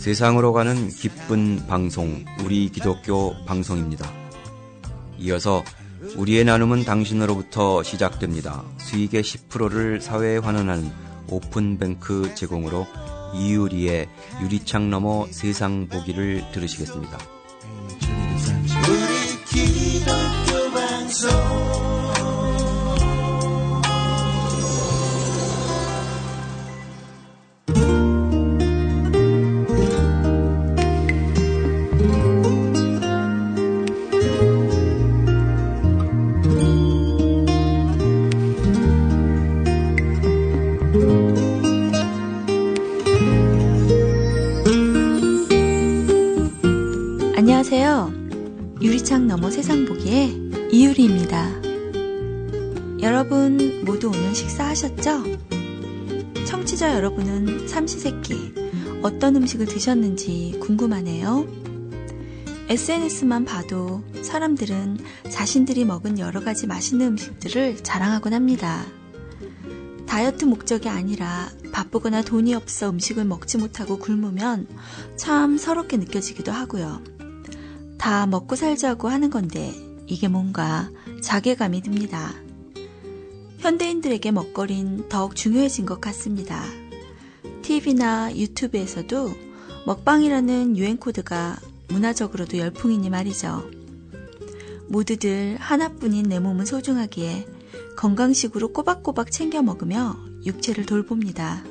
세상으로 가는 기쁜 방송, 우리 기독교 방송입니다. 이어서 우리의 나눔은 당신으로부터 시작됩니다. 수익의 10%를 사회에 환원하는 오픈뱅크 제공으로 이유리의 유리창 너머 세상 보기를 들으시겠습니다. 우리 기독교 방송 안녕하세요. 유리창 너머 세상 보기의 이유리입니다. 여러분 모두 오늘 식사하셨죠? 청취자 여러분은 삼시세끼 어떤 음식을 드셨는지 궁금하네요. SNS만 봐도 사람들은 자신들이 먹은 여러 가지 맛있는 음식들을 자랑하곤 합니다. 다이어트 목적이 아니라 바쁘거나 돈이 없어 음식을 먹지 못하고 굶으면 참 서럽게 느껴지기도 하고요. 다 먹고 살자고 하는 건데 이게 뭔가 자괴감이 듭니다. 현대인들에게 먹거리는 더욱 중요해진 것 같습니다. TV나 유튜브에서도 먹방이라는 유행 코드가 문화적으로도 열풍이니 말이죠. 모두들 하나뿐인 내 몸은 소중하기에 건강식으로 꼬박꼬박 챙겨 먹으며 육체를 돌봅니다.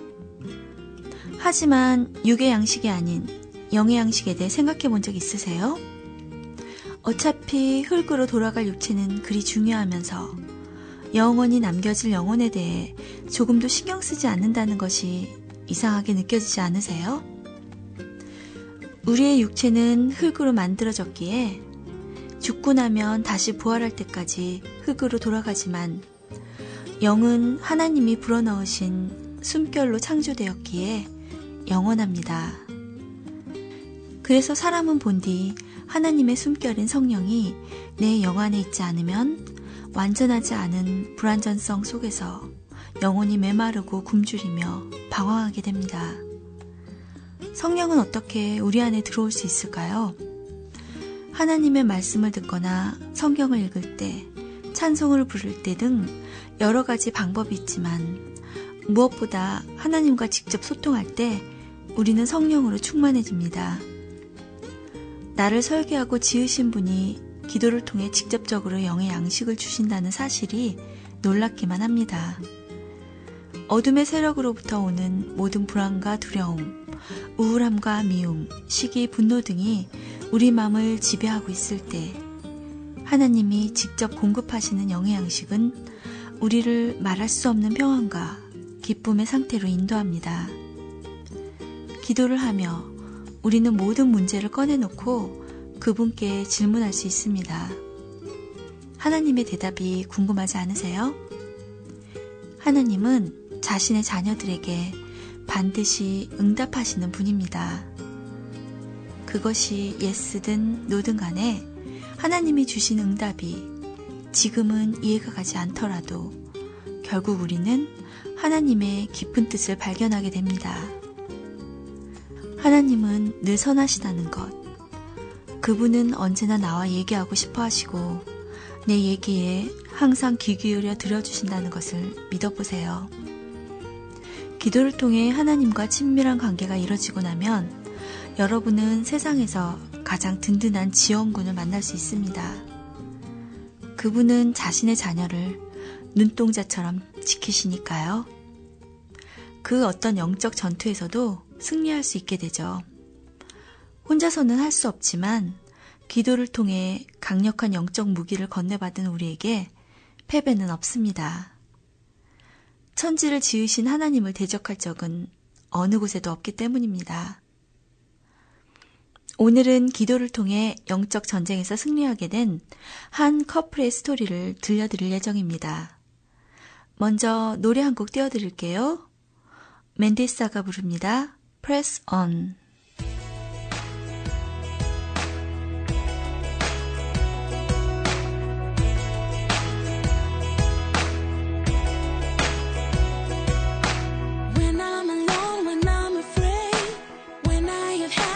하지만 육의 양식이 아닌 영의 양식에 대해 생각해 본 적 있으세요? 어차피 흙으로 돌아갈 육체는 그리 중요하면서 영원히 남겨질 영혼에 대해 조금도 신경 쓰지 않는다는 것이 이상하게 느껴지지 않으세요? 우리의 육체는 흙으로 만들어졌기에 죽고 나면 다시 부활할 때까지 흙으로 돌아가지만 영은 하나님이 불어넣으신 숨결로 창조되었기에 영원합니다. 그래서 사람은 본디 하나님의 숨결인 성령이 내 영 안에 있지 않으면 완전하지 않은 불완전성 속에서 영혼이 메마르고 굶주리며 방황하게 됩니다. 성령은 어떻게 우리 안에 들어올 수 있을까요? 하나님의 말씀을 듣거나 성경을 읽을 때, 찬송을 부를 때 등 여러 가지 방법이 있지만 무엇보다 하나님과 직접 소통할 때 우리는 성령으로 충만해집니다. 나를 설계하고 지으신 분이 기도를 통해 직접적으로 영의 양식을 주신다는 사실이 놀랍기만 합니다. 어둠의 세력으로부터 오는 모든 불안과 두려움, 우울함과 미움, 시기, 분노 등이 우리 마음을 지배하고 있을 때 하나님이 직접 공급하시는 영의 양식은 우리를 말할 수 없는 평안과 기쁨의 상태로 인도합니다. 기도를 하며 우리는 모든 문제를 꺼내놓고 그분께 질문할 수 있습니다. 하나님의 대답이 궁금하지 않으세요? 하나님은 자신의 자녀들에게 반드시 응답하시는 분입니다. 그것이 예스든 노든 간에 하나님이 주신 응답이 지금은 이해가 가지 않더라도 결국 우리는 하나님의 깊은 뜻을 발견하게 됩니다. 하나님은 늘 선하시다는 것, 그분은 언제나 나와 얘기하고 싶어 하시고 내 얘기에 항상 귀 기울여 들어주신다는 것을 믿어보세요. 기도를 통해 하나님과 친밀한 관계가 이뤄지고 나면 여러분은 세상에서 가장 든든한 지원군을 만날 수 있습니다. 그분은 자신의 자녀를 눈동자처럼 지키시니까요. 그 어떤 영적 전투에서도 승리할 수 있게 되죠. 혼자서는 할 수 없지만 기도를 통해 강력한 영적 무기를 건네받은 우리에게 패배는 없습니다. 천지를 지으신 하나님을 대적할 적은 어느 곳에도 없기 때문입니다. 오늘은 기도를 통해 영적 전쟁에서 승리하게 된 한 커플의 스토리를 들려드릴 예정입니다. 먼저 노래 한 곡 띄워드릴게요. 맨디사가 부릅니다. Press on. When I'm alone, when I'm afraid, when I have had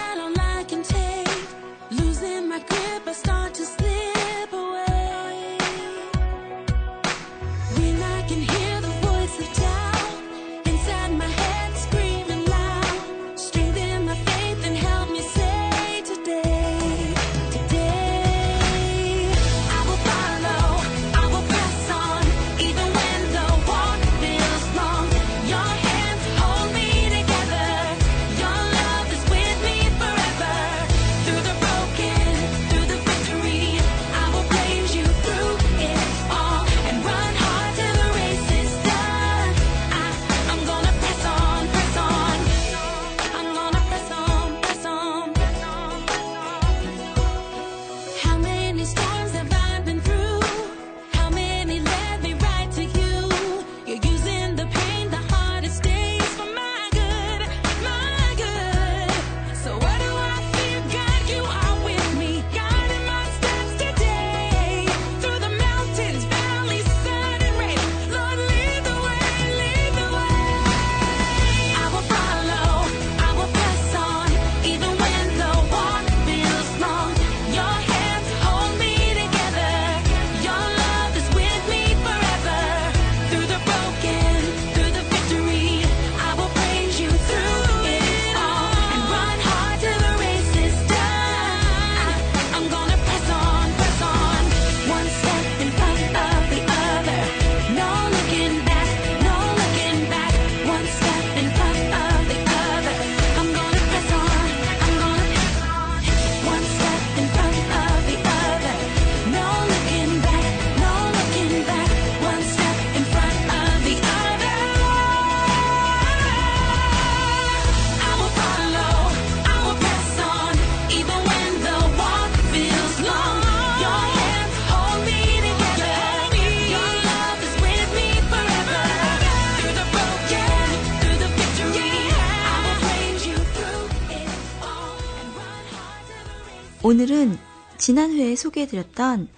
오늘은 지난 회에 소개해드렸던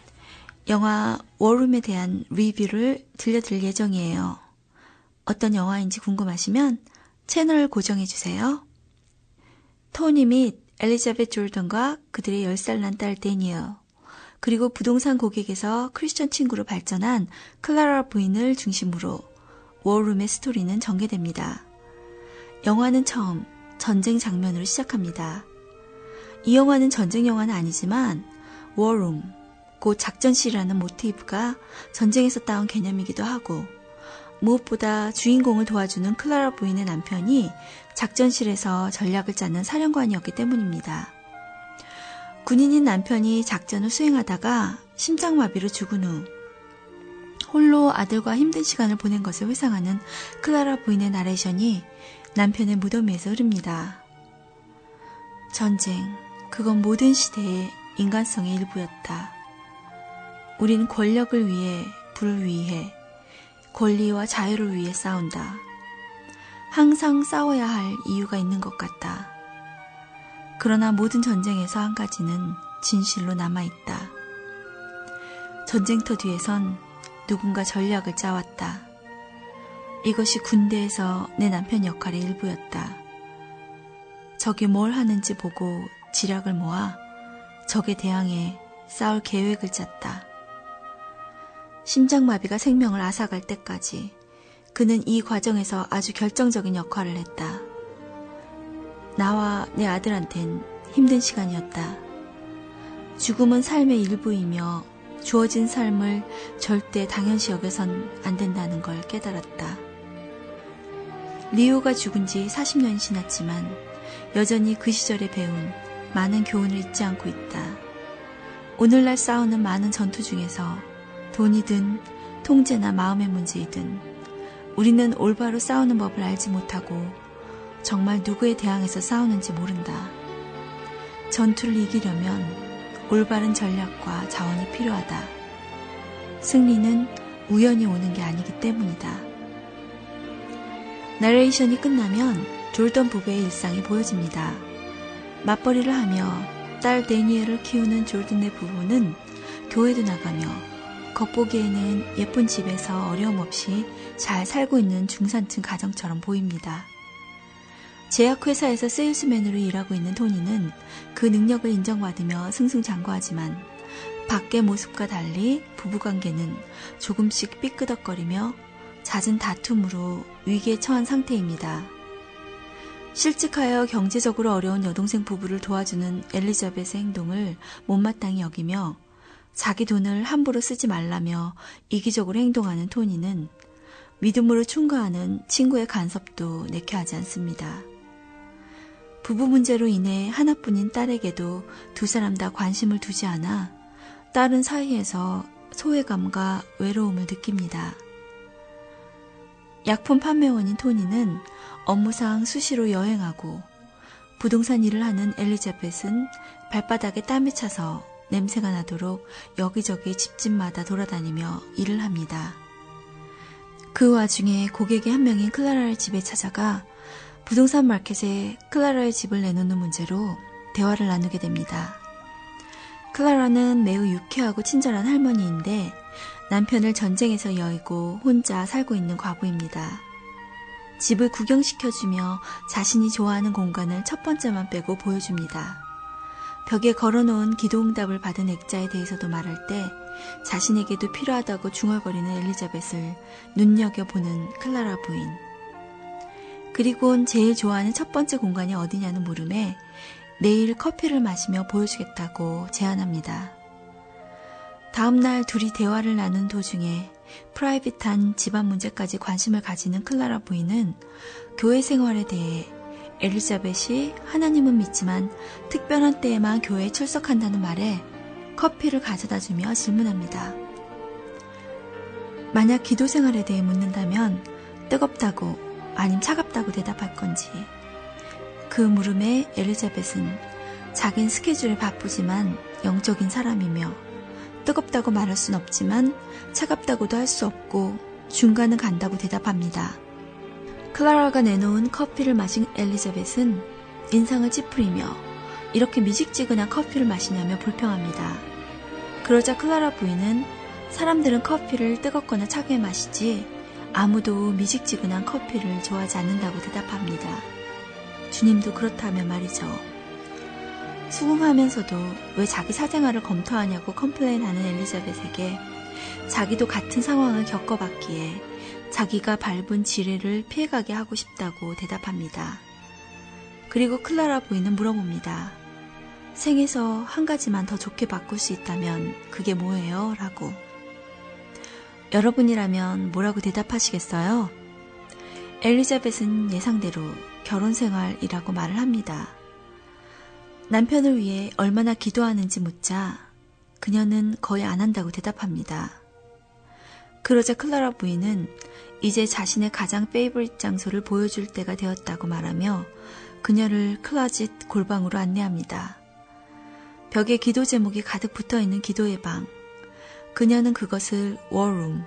영화 워룸에 대한 리뷰를 들려드릴 예정이에요. 어떤 영화인지 궁금하시면 채널을 고정해주세요. 토니 및 엘리자베트 졸던과 그들의 10살 난 딸 데니엘, 그리고 부동산 고객에서 크리스천 친구로 발전한 클라라 부인을 중심으로 워룸의 스토리는 전개됩니다. 영화는 처음 전쟁 장면으로 시작합니다. 이 영화는 전쟁 영화는 아니지만 워룸, 곧 작전실이라는 모티브가 전쟁에서 따온 개념이기도 하고, 무엇보다 주인공을 도와주는 클라라 부인의 남편이 작전실에서 전략을 짜는 사령관이었기 때문입니다. 군인인 남편이 작전을 수행하다가 심장마비로 죽은 후 홀로 아들과 힘든 시간을 보낸 것을 회상하는 클라라 부인의 나레이션이 남편의 무덤 위에서 흐릅니다. 전쟁, 그건 모든 시대의 인간성의 일부였다. 우린 권력을 위해, 부를 위해, 권리와 자유를 위해 싸운다. 항상 싸워야 할 이유가 있는 것 같다. 그러나 모든 전쟁에서 한 가지는 진실로 남아있다. 전쟁터 뒤에선 누군가 전략을 짜왔다. 이것이 군대에서 내 남편 역할의 일부였다. 적이 뭘 하는지 보고 지략을 모아 적에 대항해 싸울 계획을 짰다. 심장마비가 생명을 앗아갈 때까지 그는 이 과정에서 아주 결정적인 역할을 했다. 나와 내 아들한텐 힘든 시간이었다. 죽음은 삶의 일부이며 주어진 삶을 절대 당연시 여겨선 안 된다는 걸 깨달았다. 리오가 죽은 지 40년이 지났지만 여전히 그 시절에 배운 많은 교훈을 잊지 않고 있다. 오늘날 싸우는 많은 전투 중에서 돈이든 통제나 마음의 문제이든 우리는 올바로 싸우는 법을 알지 못하고 정말 누구에 대항해서 싸우는지 모른다. 전투를 이기려면 올바른 전략과 자원이 필요하다. 승리는 우연히 오는 게 아니기 때문이다. 나레이션이 끝나면 졸던 부부의 일상이 보여집니다. 맞벌이를 하며 딸 데니엘을 키우는 졸든네 부부는 교회도 나가며 겉보기에는 예쁜 집에서 어려움 없이 잘 살고 있는 중산층 가정처럼 보입니다. 제약회사에서 세일스맨으로 일하고 있는 토니는 그 능력을 인정받으며 승승장구하지만 밖의 모습과 달리 부부관계는 조금씩 삐끄덕거리며 잦은 다툼으로 위기에 처한 상태입니다. 실직하여 경제적으로 어려운 여동생 부부를 도와주는 엘리자벳의 행동을 못마땅히 여기며 자기 돈을 함부로 쓰지 말라며 이기적으로 행동하는 토니는 믿음으로 충고하는 친구의 간섭도 내켜하지 않습니다. 부부 문제로 인해 하나뿐인 딸에게도 두 사람 다 관심을 두지 않아 딸은 사이에서 소외감과 외로움을 느낍니다. 약품 판매원인 토니는 업무상 수시로 여행하고 부동산 일을 하는 엘리자벳은 발바닥에 땀이 차서 냄새가 나도록 여기저기 집집마다 돌아다니며 일을 합니다. 그 와중에 고객의 한 명인 클라라의 집에 찾아가 부동산 마켓에 클라라의 집을 내놓는 문제로 대화를 나누게 됩니다. 클라라는 매우 유쾌하고 친절한 할머니인데 남편을 전쟁에서 여의고 혼자 살고 있는 과부입니다. 집을 구경시켜주며 자신이 좋아하는 공간을 첫 번째만 빼고 보여줍니다. 벽에 걸어놓은 기도응답을 받은 액자에 대해서도 말할 때 자신에게도 필요하다고 중얼거리는 엘리자벳을 눈여겨보는 클라라 부인. 그리곤 제일 좋아하는 첫 번째 공간이 어디냐는 물음에 내일 커피를 마시며 보여주겠다고 제안합니다. 다음날 둘이 대화를 나눈 도중에 프라이빗한 집안 문제까지 관심을 가지는 클라라 부인은 교회 생활에 대해 엘리자벳이 하나님은 믿지만 특별한 때에만 교회에 출석한다는 말에 커피를 가져다주며 질문합니다. 만약 기도 생활에 대해 묻는다면 뜨겁다고 아님 차갑다고 대답할 건지. 그 물음에 엘리자벳은 자긴 스케줄에 바쁘지만 영적인 사람이며 뜨겁다고 말할 순 없지만 차갑다고도 할 수 없고 중간은 간다고 대답합니다. 클라라가 내놓은 커피를 마신 엘리자벳은 인상을 찌푸리며 이렇게 미식지근한 커피를 마시냐며 불평합니다. 그러자 클라라 부인은 사람들은 커피를 뜨겁거나 차게 마시지 아무도 미식지근한 커피를 좋아하지 않는다고 대답합니다. 주님도 그렇다면 말이죠. 수긍하면서도 왜 자기 사생활을 검토하냐고 컴플레인하는 엘리자벳에게 자기도 같은 상황을 겪어봤기에 자기가 밟은 지뢰를 피해가게 하고 싶다고 대답합니다. 그리고 클라라 부인은 물어봅니다. 생에서 한 가지만 더 좋게 바꿀 수 있다면 그게 뭐예요? 라고. 여러분이라면 뭐라고 대답하시겠어요? 엘리자벳은 예상대로 결혼생활이라고 말을 합니다. 남편을 위해 얼마나 기도하는지 묻자 그녀는 거의 안 한다고 대답합니다. 그러자 클라라 부인은 이제 자신의 가장 페이보릿 장소를 보여줄 때가 되었다고 말하며 그녀를 클로짓 골방으로 안내합니다. 벽에 기도 제목이 가득 붙어있는 기도의 방. 그녀는 그것을 워룸,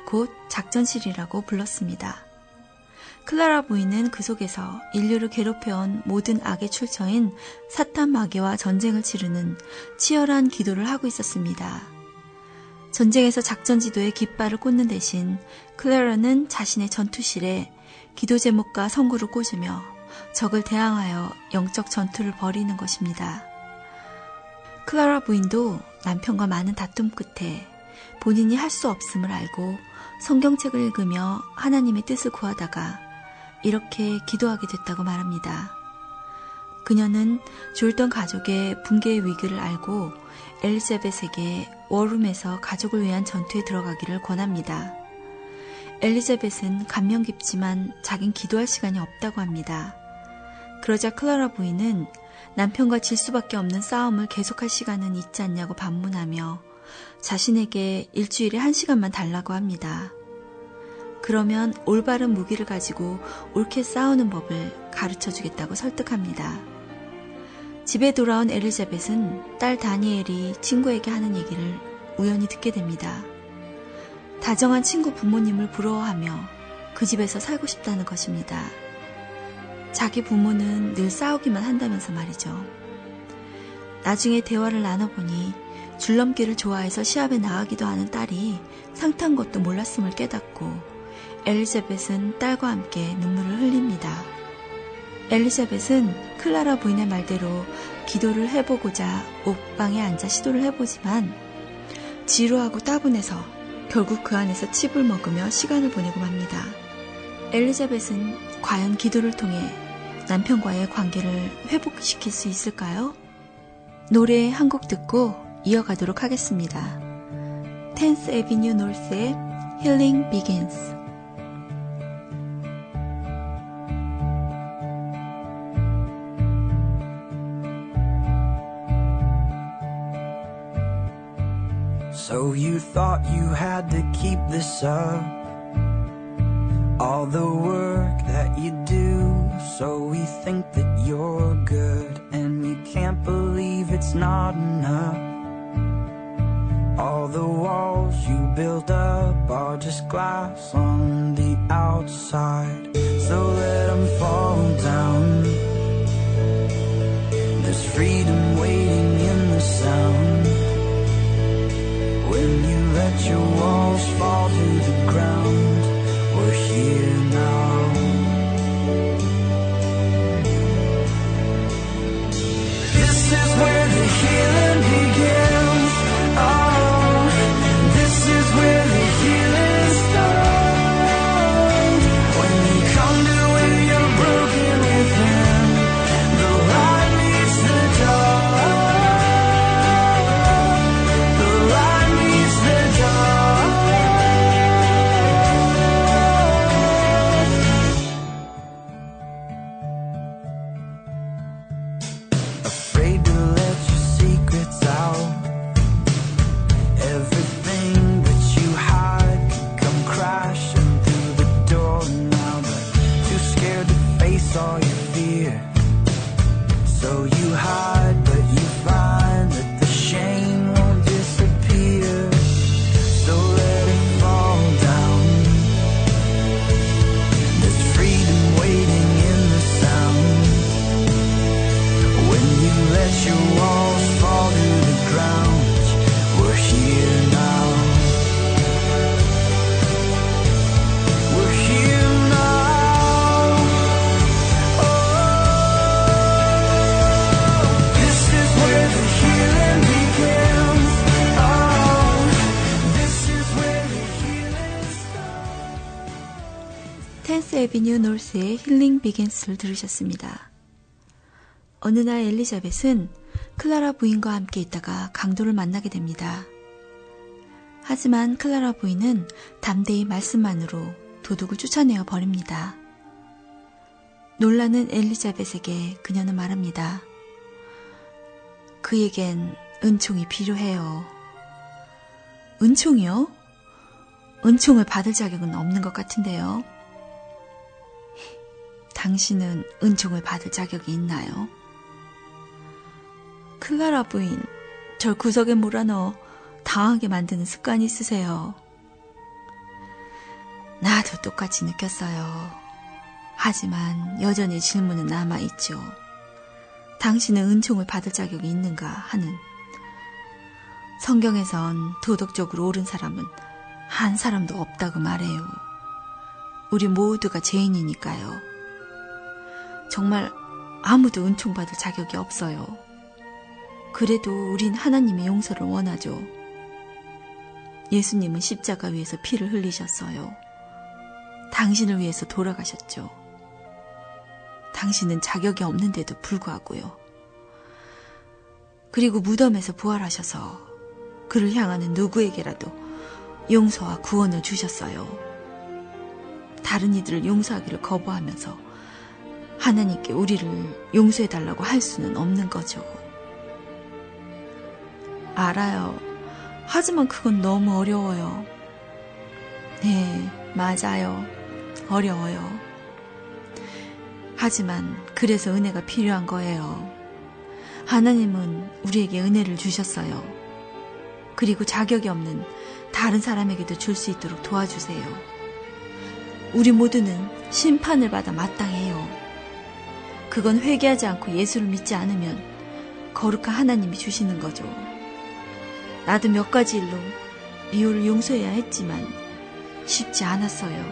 곧 작전실이라고 불렀습니다. 클라라 부인은 그 속에서 인류를 괴롭혀온 모든 악의 출처인 사탄 마귀와 전쟁을 치르는 치열한 기도를 하고 있었습니다. 전쟁에서 작전 지도에 깃발을 꽂는 대신 클라라는 자신의 전투실에 기도 제목과 성구를 꽂으며 적을 대항하여 영적 전투를 벌이는 것입니다. 클라라 부인도 남편과 많은 다툼 끝에 본인이 할 수 없음을 알고 성경책을 읽으며 하나님의 뜻을 구하다가 이렇게 기도하게 됐다고 말합니다. 그녀는 졸던 가족의 붕괴의 위기를 알고 엘리자벳에게 워룸에서 가족을 위한 전투에 들어가기를 권합니다. 엘리자벳은 감명 깊지만 자긴 기도할 시간이 없다고 합니다. 그러자 클라라 부인은 남편과 질 수밖에 없는 싸움을 계속할 시간은 있지 않냐고 반문하며 자신에게 일주일에 1시간만 달라고 합니다. 그러면 올바른 무기를 가지고 옳게 싸우는 법을 가르쳐주겠다고 설득합니다. 집에 돌아온 엘리자벳은 딸 다니엘이 친구에게 하는 얘기를 우연히 듣게 됩니다. 다정한 친구 부모님을 부러워하며 그 집에서 살고 싶다는 것입니다. 자기 부모는 늘 싸우기만 한다면서 말이죠. 나중에 대화를 나눠보니 줄넘기를 좋아해서 시합에 나가기도 하는 딸이 상 탄 것도 몰랐음을 깨닫고 엘리자벳은 딸과 함께 눈물을 흘립니다. 엘리자벳은 클라라 부인의 말대로 기도를 해보고자 옥방에 앉아 시도를 해보지만 지루하고 따분해서 결국 그 안에서 칩을 먹으며 시간을 보내고 맙니다. 엘리자벳은 과연 기도를 통해 남편과의 관계를 회복시킬 수 있을까요? 노래 한 곡 듣고 이어가도록 하겠습니다. 10th Avenue North의 Healing Begins. So you thought you had to keep this up, all the work that you do, so we think that you're good, and you can't believe it's not enough. All the walls you built up are just glass on the outside, so let them fall down. There's freedom waiting in the sound. When you let your walls fall to the ground, we're here now. This is where the healing begins. Oh, this is where the healing starts. When you come to where you're broken within, the light meets the dark. All your fear, so you hide, but you find that the shame won't disappear. So let it fall down. There's freedom waiting in the sound. When you let 에비뉴 놀스의 힐링 비긴스를 들으셨습니다. 어느 날 엘리자벳은 클라라 부인과 함께 있다가 강도를 만나게 됩니다. 하지만 클라라 부인은 담대히 말씀만으로 도둑을 쫓아내어 버립니다. 놀라는 엘리자벳에게 그녀는 말합니다. 그에겐 은총이 필요해요. 은총이요? 은총을 받을 자격은 없는 것 같은데요. 당신은 은총을 받을 자격이 있나요? 클라라 부인, 절 구석에 몰아넣어 당하게 만드는 습관이 있으세요. 나도 똑같이 느꼈어요. 하지만 여전히 질문은 남아있죠. 당신은 은총을 받을 자격이 있는가 하는. 성경에선 도덕적으로 옳은 사람은 한 사람도 없다고 말해요. 우리 모두가 죄인이니까요. 정말 아무도 은총받을 자격이 없어요. 그래도 우린 하나님의 용서를 원하죠. 예수님은 십자가 위에서 피를 흘리셨어요. 당신을 위해서 돌아가셨죠. 당신은 자격이 없는데도 불구하고요. 그리고 무덤에서 부활하셔서 그를 향하는 누구에게라도 용서와 구원을 주셨어요. 다른 이들을 용서하기를 거부하면서 하나님께 우리를 용서해달라고 할 수는 없는 거죠. 알아요. 하지만 그건 너무 어려워요. 네, 맞아요. 어려워요. 하지만 그래서 은혜가 필요한 거예요. 하나님은 우리에게 은혜를 주셨어요. 그리고 자격이 없는 다른 사람에게도 줄 수 있도록 도와주세요. 우리 모두는 심판을 받아 마땅해요. 그건 회개하지 않고 예수를 믿지 않으면 거룩한 하나님이 주시는 거죠. 나도 몇 가지 일로 리오를 용서해야 했지만 쉽지 않았어요.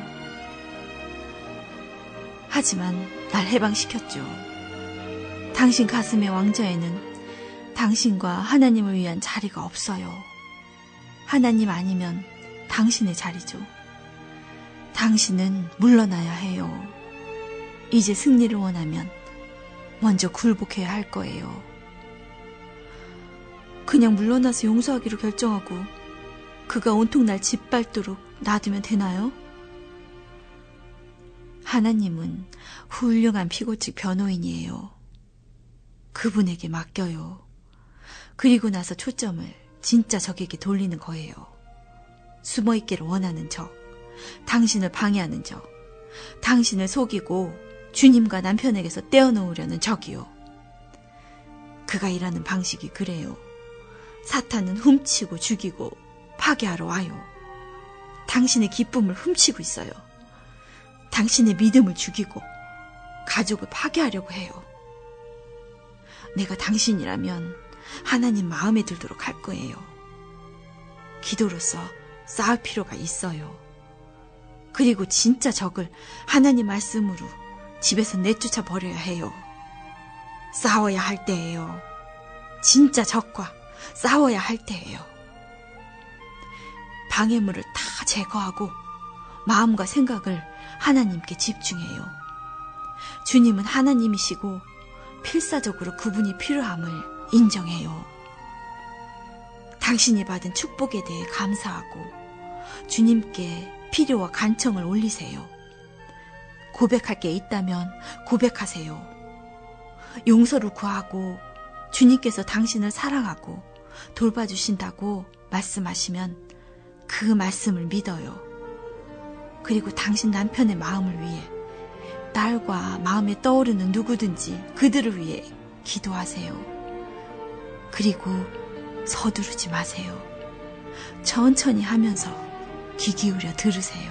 하지만 날 해방시켰죠. 당신 가슴의 왕좌에는 당신과 하나님을 위한 자리가 없어요. 하나님 아니면 당신의 자리죠. 당신은 물러나야 해요. 이제 승리를 원하면 먼저 굴복해야 할 거예요. 그냥 물러나서 용서하기로 결정하고 그가 온통 날 짓밟도록 놔두면 되나요? 하나님은 훌륭한 피고측 변호인이에요. 그분에게 맡겨요. 그리고 나서 초점을 진짜 적에게 돌리는 거예요. 숨어있기를 원하는 적, 당신을 방해하는 적, 당신을 속이고 주님과 남편에게서 떼어놓으려는 적이요. 그가 일하는 방식이 그래요. 사탄은 훔치고 죽이고 파괴하러 와요. 당신의 기쁨을 훔치고 있어요. 당신의 믿음을 죽이고 가족을 파괴하려고 해요. 내가 당신이라면 하나님 마음에 들도록 할 거예요. 기도로서 쌓을 필요가 있어요. 그리고 진짜 적을 하나님 말씀으로 집에서 내쫓아 버려야 해요. 싸워야 할 때예요. 진짜 적과 싸워야 할 때예요. 방해물을 다 제거하고 마음과 생각을 하나님께 집중해요. 주님은 하나님이시고 필사적으로 그분이 필요함을 인정해요. 당신이 받은 축복에 대해 감사하고 주님께 필요와 간청을 올리세요. 고백할 게 있다면 고백하세요. 용서를 구하고 주님께서 당신을 사랑하고 돌봐주신다고 말씀하시면 그 말씀을 믿어요. 그리고 당신 남편의 마음을 위해 딸과 마음에 떠오르는 누구든지 그들을 위해 기도하세요. 그리고 서두르지 마세요. 천천히 하면서 귀 기울여 들으세요.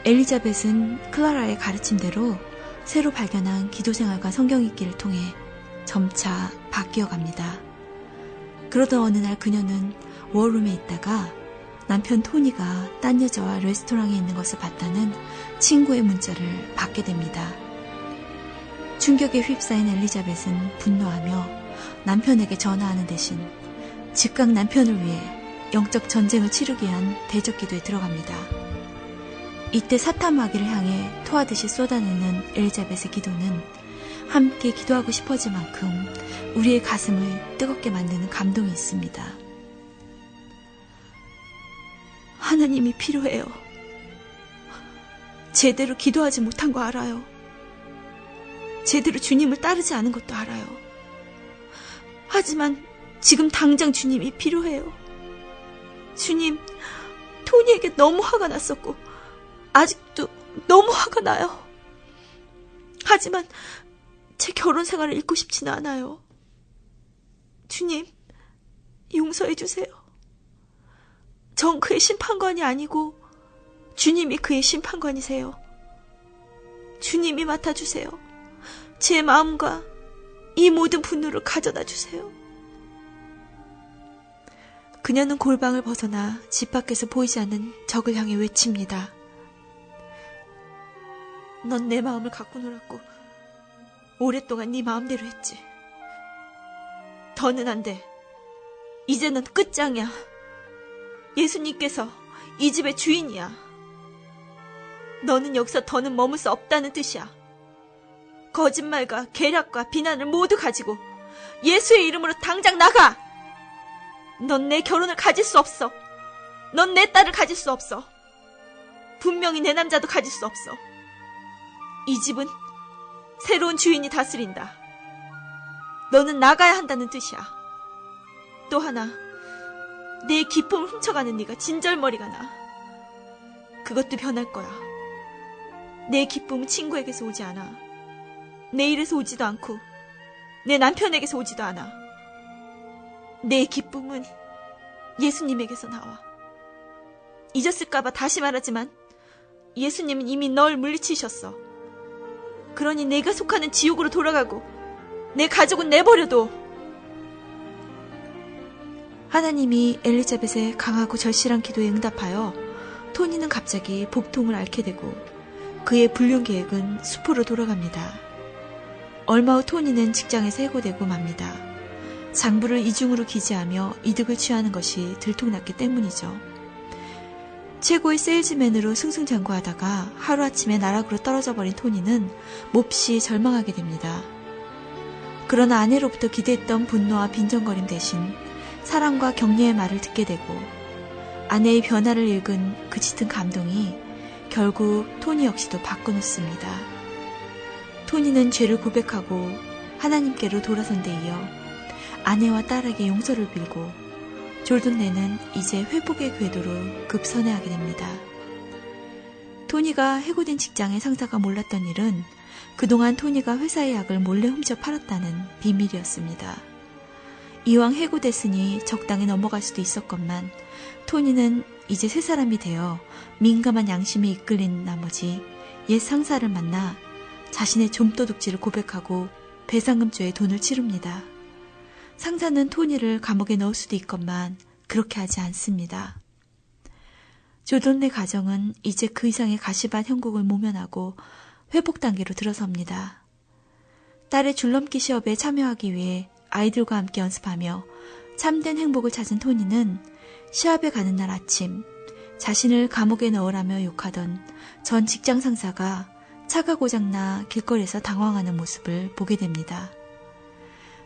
엘리자벳은 클라라의 가르침대로 새로 발견한 기도생활과 성경 읽기를 통해 점차 바뀌어갑니다. 그러던 어느 날 그녀는 워룸에 있다가 남편 토니가 딴 여자와 레스토랑에 있는 것을 봤다는 친구의 문자를 받게 됩니다. 충격에 휩싸인 엘리자벳은 분노하며 남편에게 전화하는 대신 즉각 남편을 위해 영적 전쟁을 치르기 위한 대적 기도에 들어갑니다. 이때 사탄 마귀를 향해 토하듯이 쏟아내는 엘리자벳의 기도는 함께 기도하고 싶어질 만큼 우리의 가슴을 뜨겁게 만드는 감동이 있습니다. 하나님이 필요해요. 제대로 기도하지 못한 거 알아요. 제대로 주님을 따르지 않은 것도 알아요. 하지만 지금 당장 주님이 필요해요. 주님, 토니에게 너무 화가 났었고 아직도 너무 화가 나요. 하지만 제 결혼 생활을 잃고 싶지는 않아요. 주님, 용서해 주세요. 전 그의 심판관이 아니고 주님이 그의 심판관이세요. 주님이 맡아주세요. 제 마음과 이 모든 분노를 가져다 주세요. 그녀는 골방을 벗어나 집 밖에서 보이지 않는 적을 향해 외칩니다. 넌 내 마음을 갖고 놀았고 오랫동안 네 마음대로 했지. 더는 안 돼. 이제 넌 끝장이야. 예수님께서 이 집의 주인이야. 너는 여기서 더는 머물 수 없다는 뜻이야. 거짓말과 계략과 비난을 모두 가지고 예수의 이름으로 당장 나가! 넌 내 결혼을 가질 수 없어. 넌 내 딸을 가질 수 없어. 분명히 내 남자도 가질 수 없어. 이 집은 새로운 주인이 다스린다. 너는 나가야 한다는 뜻이야. 또 하나, 내 기쁨을 훔쳐가는 네가 진절머리가 나. 그것도 변할 거야. 내 기쁨은 친구에게서 오지 않아. 내 일에서 오지도 않고 내 남편에게서 오지도 않아. 내 기쁨은 예수님에게서 나와. 잊었을까봐 다시 말하지만 예수님은 이미 널 물리치셨어. 그러니 내가 속하는 지옥으로 돌아가고 내 가족은 내버려둬. 하나님이 엘리자벳의 강하고 절실한 기도에 응답하여 토니는 갑자기 복통을 앓게 되고 그의 불륜 계획은 수포로 돌아갑니다. 얼마 후 토니는 직장에서 해고되고 맙니다. 장부를 이중으로 기재하며 이득을 취하는 것이 들통났기 때문이죠. 최고의 세일즈맨으로 승승장구하다가 하루아침에 나락으로 떨어져 버린 토니는 몹시 절망하게 됩니다. 그러나 아내로부터 기대했던 분노와 빈정거림 대신 사랑과 격려의 말을 듣게 되고 아내의 변화를 읽은 그 짙은 감동이 결국 토니 역시도 바꿔놓습니다. 토니는 죄를 고백하고 하나님께로 돌아선 데 이어 아내와 딸에게 용서를 빌고 졸돈네는 이제 회복의 궤도로 급선회하게 됩니다. 토니가 해고된 직장의 상사가 몰랐던 일은 그동안 토니가 회사의 약을 몰래 훔쳐 팔았다는 비밀이었습니다. 이왕 해고됐으니 적당히 넘어갈 수도 있었건만 토니는 이제 새 사람이 되어 민감한 양심에 이끌린 나머지 옛 상사를 만나 자신의 좀도둑질을 고백하고 배상금죄에 돈을 치릅니다. 상사는 토니를 감옥에 넣을 수도 있건만 그렇게 하지 않습니다. 조돈네 가정은 이제 그 이상의 가시밭 형국을 모면하고 회복 단계로 들어섭니다. 딸의 줄넘기 시합에 참여하기 위해 아이들과 함께 연습하며 참된 행복을 찾은 토니는 시합에 가는 날 아침 자신을 감옥에 넣으라며 욕하던 전 직장 상사가 차가 고장나 길거리에서 당황하는 모습을 보게 됩니다.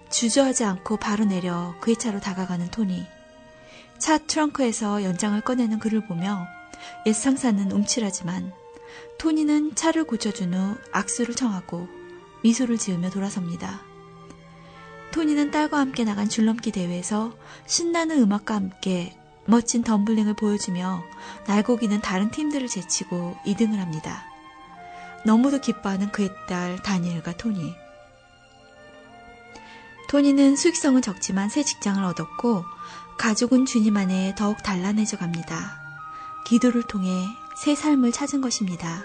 주저하지 않고 바로 내려 그의 차로 다가가는 토니. 차 트렁크에서 연장을 꺼내는 그를 보며 옛 상사는 움찔하지만 토니는 차를 고쳐준 후 악수를 청하고 미소를 지으며 돌아섭니다. 토니는 딸과 함께 나간 줄넘기 대회에서 신나는 음악과 함께 멋진 덤블링을 보여주며 날고기는 다른 팀들을 제치고 2등을 합니다. 너무도 기뻐하는 그의 딸 다니엘과 토니. 토니는 수익성은 적지만 새 직장을 얻었고 가족은 주님 안에 더욱 단란해져 갑니다. 기도를 통해 새 삶을 찾은 것입니다.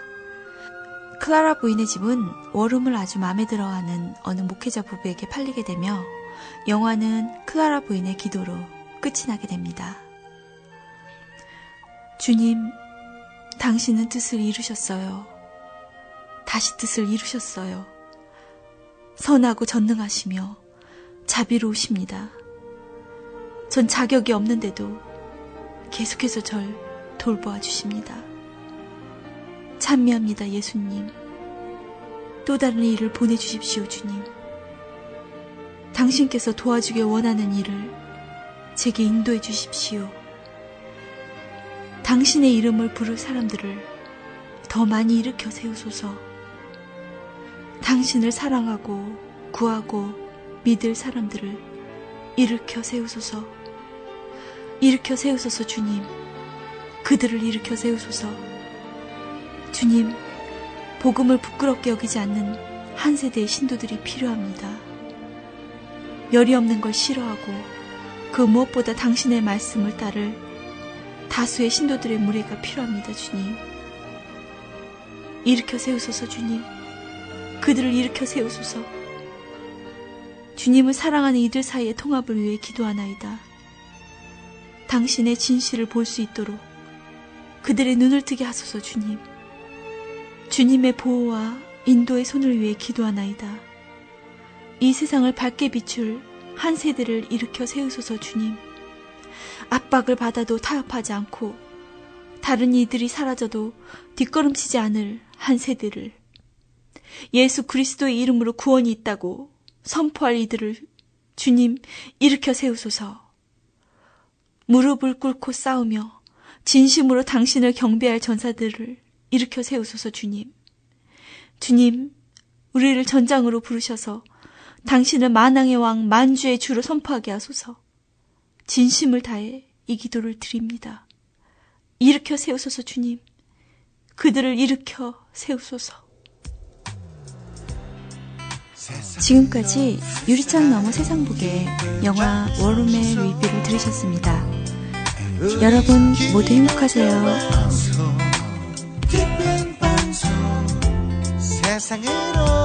클라라 부인의 집은 워룸을 아주 마음에 들어하는 어느 목회자 부부에게 팔리게 되며 영화는 클라라 부인의 기도로 끝이 나게 됩니다. 주님, 당신은 뜻을 이루셨어요. 다시 뜻을 이루셨어요. 선하고 전능하시며 자비로우십니다. 전 자격이 없는데도 계속해서 절 돌보아 주십니다. 찬미합니다, 예수님. 또 다른 일을 보내주십시오, 주님. 당신께서 도와주길 원하는 일을 제게 인도해 주십시오. 당신의 이름을 부를 사람들을 더 많이 일으켜 세우소서. 당신을 사랑하고 구하고 믿을 사람들을 일으켜 세우소서. 일으켜 세우소서, 주님. 그들을 일으켜 세우소서. 주님, 복음을 부끄럽게 여기지 않는 한 세대의 신도들이 필요합니다. 열이 없는 걸 싫어하고 그 무엇보다 당신의 말씀을 따를 다수의 신도들의 무리가 필요합니다, 주님. 일으켜 세우소서, 주님. 그들을 일으켜 세우소서. 주님을 사랑하는 이들 사이의 통합을 위해 기도하나이다. 당신의 진실을 볼 수 있도록 그들의 눈을 뜨게 하소서, 주님. 주님의 보호와 인도의 손을 위해 기도하나이다. 이 세상을 밝게 비출 한 세대를 일으켜 세우소서, 주님. 압박을 받아도 타협하지 않고 다른 이들이 사라져도 뒷걸음치지 않을 한 세대를, 예수 그리스도의 이름으로 구원이 있다고 선포할 이들을 주님 일으켜 세우소서. 무릎을 꿇고 싸우며 진심으로 당신을 경배할 전사들을 일으켜 세우소서, 주님. 주님, 우리를 전장으로 부르셔서 당신을 만왕의 왕 만주의 주로 선포하게 하소서. 진심을 다해 이 기도를 드립니다. 일으켜 세우소서, 주님. 그들을 일으켜 세우소서. 지금까지 유리창 너머 세상 보게 영화 워룸의 리뷰를 들으셨습니다. 여러분 모두 행복하세요. 세상으로